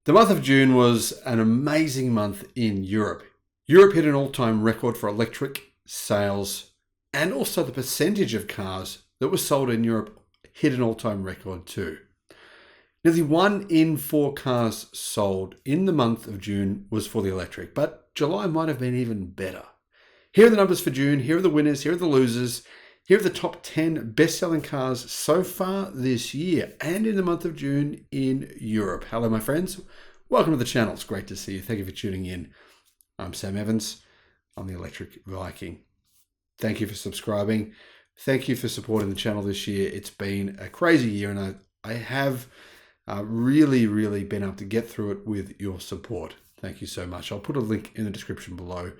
The month of June was an amazing month in Europe. Europe hit an all-time record for electric sales, and also the percentage of cars that were sold in Europe hit an all-time record too. Nearly 1 in 4 cars sold in the month of June was for the electric, but July might have been even better. Here are the numbers for June. Here are the winners. Here are the losers. Here are the top 10 best-selling cars so far this year and in the month of June in Europe. Hello, my friends. Welcome to the channel. It's great to see you. Thank you for tuning in. I'm Sam Evans. I'm the Electric Viking. Thank you for subscribing. Thank you for supporting the channel this year. It's been a crazy year, and I have really been able to get through it with your support. Thank you so much. I'll put a link in the description below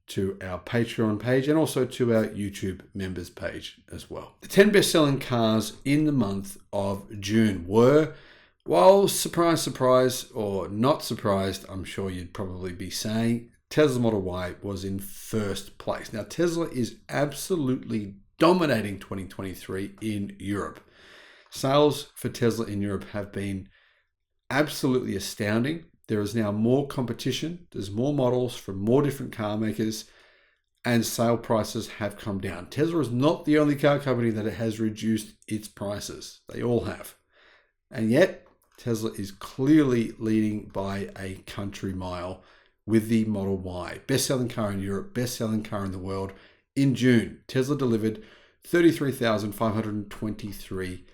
to our Patreon page and also to our YouTube members page as well. The 10 best-selling cars in the month of June were, well, surprise, or not surprised, I'm sure you'd probably be saying, Tesla Model Y was in first place. Now, Tesla is absolutely dominating 2023 in Europe. Sales for Tesla in Europe have been absolutely astounding. There is now more competition. There's more models from more different car makers, and sale prices have come down. Tesla is not the only car company that has reduced its prices. They all have. And yet, Tesla is clearly leading by a country mile with the Model Y. Best-selling car in Europe, best-selling car in the world. In June, Tesla delivered 33,523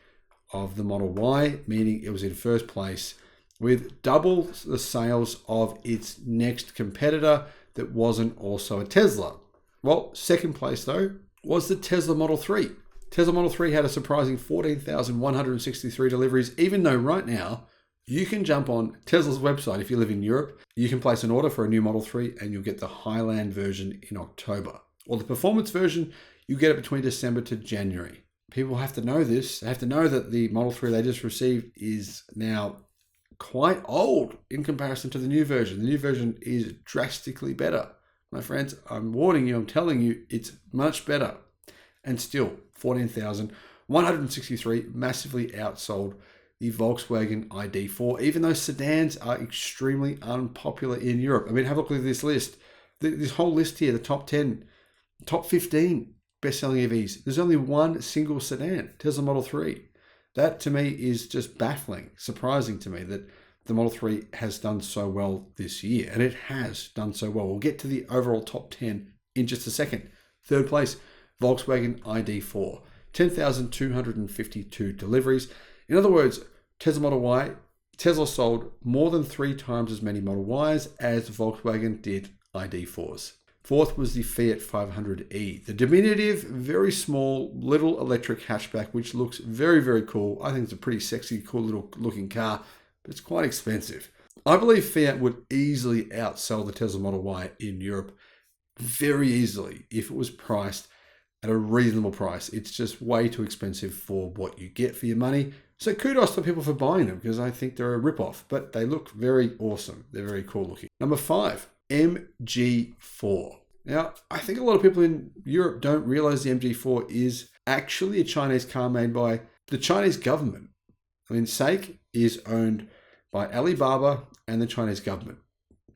of the Model Y, meaning it was in first place, with double the sales of its next competitor that wasn't also a Tesla. Well, second place though was the Tesla Model 3. Tesla Model 3 had a surprising 14,163 deliveries, even though right now you can jump on Tesla's website. If you live in Europe, you can place an order for a new Model 3 and you'll get the Highland version in October. Or the performance version, you get it between December to January. People have to know this. They have to know that the Model 3 they just received is now quite old in comparison to the new version. The new version is drastically better. My friends, I'm warning you, I'm telling you, it's much better. And still, 14,163 massively outsold the Volkswagen ID.4, even though sedans are extremely unpopular in Europe. I mean, have a look at this list. This whole list here, the top 10, top 15 best-selling EVs. There's only one single sedan, Tesla Model 3. That to me is just baffling, surprising to me that the Model 3 has done so well this year, and it has done so well. We'll get to the overall top 10 in just a second. Third place, Volkswagen ID.4, 10,252 deliveries. In other words, Tesla Model Y, Tesla sold more than 3 times as many Model Ys as Volkswagen did ID.4s. Fourth was the Fiat 500e, the diminutive, very small, little electric hatchback, which looks very cool. I think it's a pretty sexy, cool little looking car, but it's quite expensive. I believe Fiat would easily outsell the Tesla Model Y in Europe very easily if it was priced at a reasonable price. It's just way too expensive for what you get for your money. So kudos to people for buying them, because I think they're a rip-off, but they look very awesome. They're very cool looking. Number 5. MG4. Now, I think a lot of people in Europe don't realize the MG4 is actually a Chinese car made by the Chinese government. I mean, SAIC is owned by Alibaba and the Chinese government,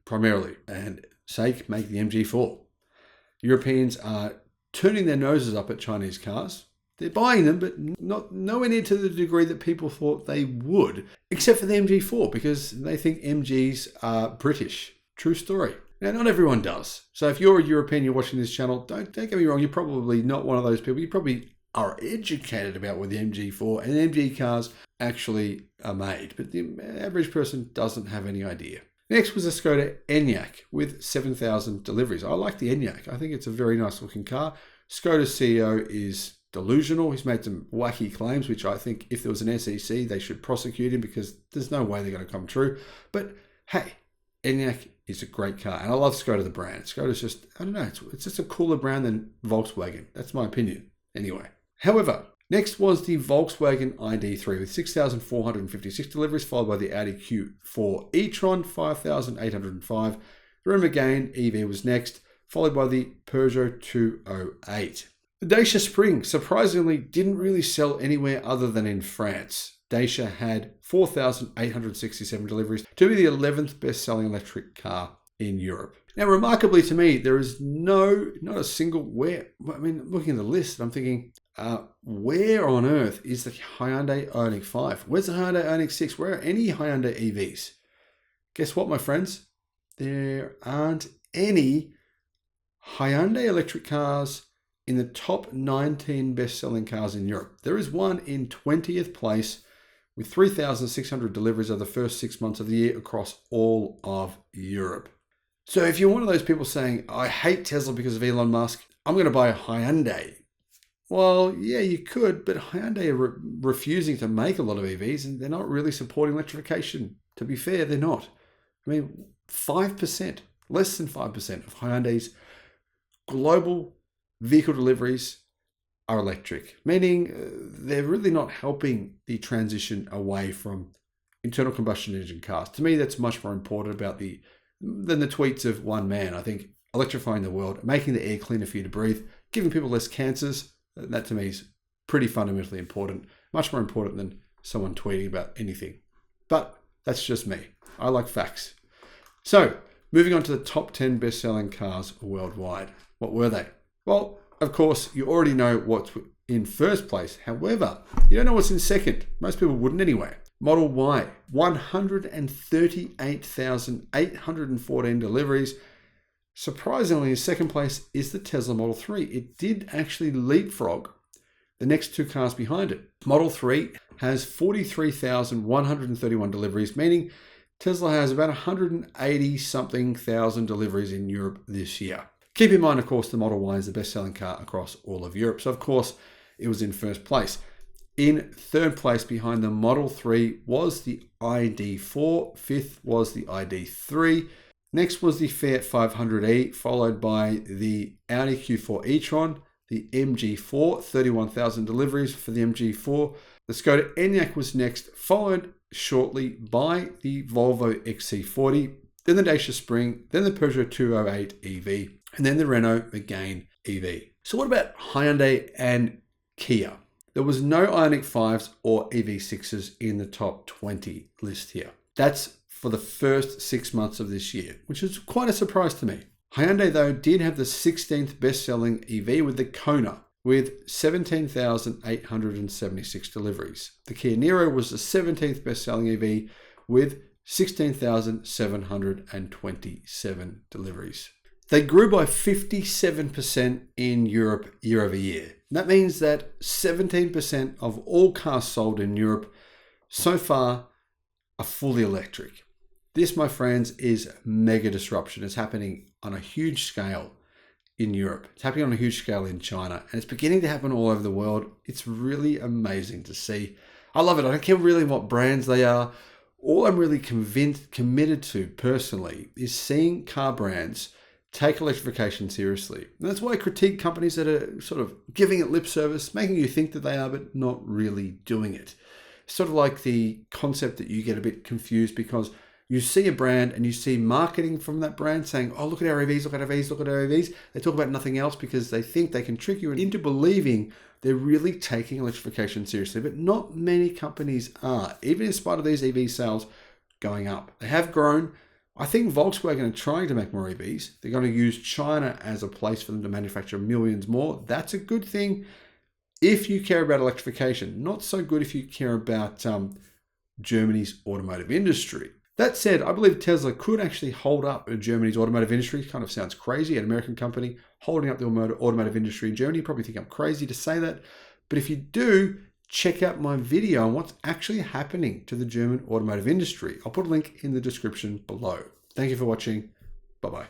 primarily, and SAIC make the MG4. Europeans are turning their noses up at Chinese cars. They're buying them, but nowhere near to the degree that people thought they would, except for the MG4, because they think MGs are British. True story. Now, not everyone does. So if you're a European, you're watching this channel, don't get me wrong, you're probably not one of those people. You probably are educated about where the MG4 and MG cars actually are made, but the average person doesn't have any idea. Next was a Skoda Enyaq with 7,000 deliveries. I like the Enyaq. I think it's a very nice looking car. Skoda's CEO is delusional. He's made some wacky claims, which I think if there was an SEC, they should prosecute him, because there's no way they're going to come true. But hey, Enyaq is a great car, and I love Skoda the brand. Skoda's just, I don't know, it's just a cooler brand than Volkswagen. That's my opinion, anyway. However, next was the Volkswagen ID.3 with 6,456 deliveries, followed by the Audi Q4 e-tron, 5,805. The Renault Megane EV was next, followed by the Peugeot 208. The Dacia Spring surprisingly didn't really sell anywhere other than in France. Dacia had 4,867 deliveries to be the 11th best-selling electric car in Europe. Now, remarkably to me, there is not a single looking at the list, I'm thinking, where on earth is the Hyundai Ioniq 5? Where's the Hyundai Ioniq 6? Where are any Hyundai EVs? Guess what, my friends? There aren't any Hyundai electric cars in the top 19 best-selling cars in Europe. There is one in 20th place with 3,600 deliveries over the first 6 months of the year across all of Europe. So if you're one of those people saying, I hate Tesla because of Elon Musk, I'm going to buy a Hyundai. Well, yeah, you could, but Hyundai are refusing to make a lot of EVs and they're not really supporting electrification. To be fair, they're not. 5%, less than 5% of Hyundai's global vehicle deliveries are electric, meaning they're really not helping the transition away from internal combustion engine cars. To me, that's much more important than the tweets of one man. I think electrifying the world, making the air cleaner for you to breathe, giving people less cancers, that to me is pretty fundamentally important, much more important than someone tweeting about anything. But that's just me. I like facts. So, moving on to the top 10 best-selling cars worldwide. What were they? Well, of course, you already know what's in first place. However, you don't know what's in second. Most people wouldn't anyway. Model Y, 138,814 deliveries. Surprisingly, in second place is the Tesla Model 3. It did actually leapfrog the next two cars behind it. Model 3 has 43,131 deliveries, meaning Tesla has about 180-something thousand deliveries in Europe this year. Keep in mind, of course, the Model Y is the best-selling car across all of Europe. So, of course, it was in first place. In third place behind the Model 3 was the ID4. Fifth was the ID3. Next was the Fiat 500e, followed by the Audi Q4 e-tron, the MG4, 31,000 deliveries for the MG4. The Skoda Enyaq was next, followed shortly by the Volvo XC40, then the Dacia Spring, then the Peugeot 208 EV, and then the Renault Megane EV. So what about Hyundai and Kia? There was no Ioniq 5s or EV6s in the top 20 list here. That's for the first 6 months of this year, which is quite a surprise to me. Hyundai, though, did have the 16th best-selling EV with the Kona, with 17,876 deliveries. The Kia Niro was the 17th best-selling EV with 16,727 deliveries. They grew by 57% in Europe year over year. That means that 17% of all cars sold in Europe so far are fully electric. This, my friends, is mega disruption. It's happening on a huge scale in Europe. It's happening on a huge scale in China, and it's beginning to happen all over the world. It's really amazing to see. I love it. I don't care really what brands they are. All I'm really committed to personally is seeing car brands take electrification seriously. And that's why I critique companies that are sort of giving it lip service, making you think that they are, but not really doing it. It's sort of like the concept that you get a bit confused because you see a brand and you see marketing from that brand saying, oh, look at our EVs, look at our EVs, look at our EVs. They talk about nothing else because they think they can trick you into believing they're really taking electrification seriously. But not many companies are, even in spite of these EV sales going up. They have grown. I think Volkswagen are trying to make more EVs. They're going to use China as a place for them to manufacture millions more. That's a good thing if you care about electrification. Not so good if you care about Germany's automotive industry. That said, I believe Tesla could actually hold up Germany's automotive industry. Kind of sounds crazy, an American company holding up the automotive industry in Germany. You probably think I'm crazy to say that. But if you do, check out my video on what's actually happening to the German automotive industry. I'll put a link in the description below. Thank you for watching. Bye-bye.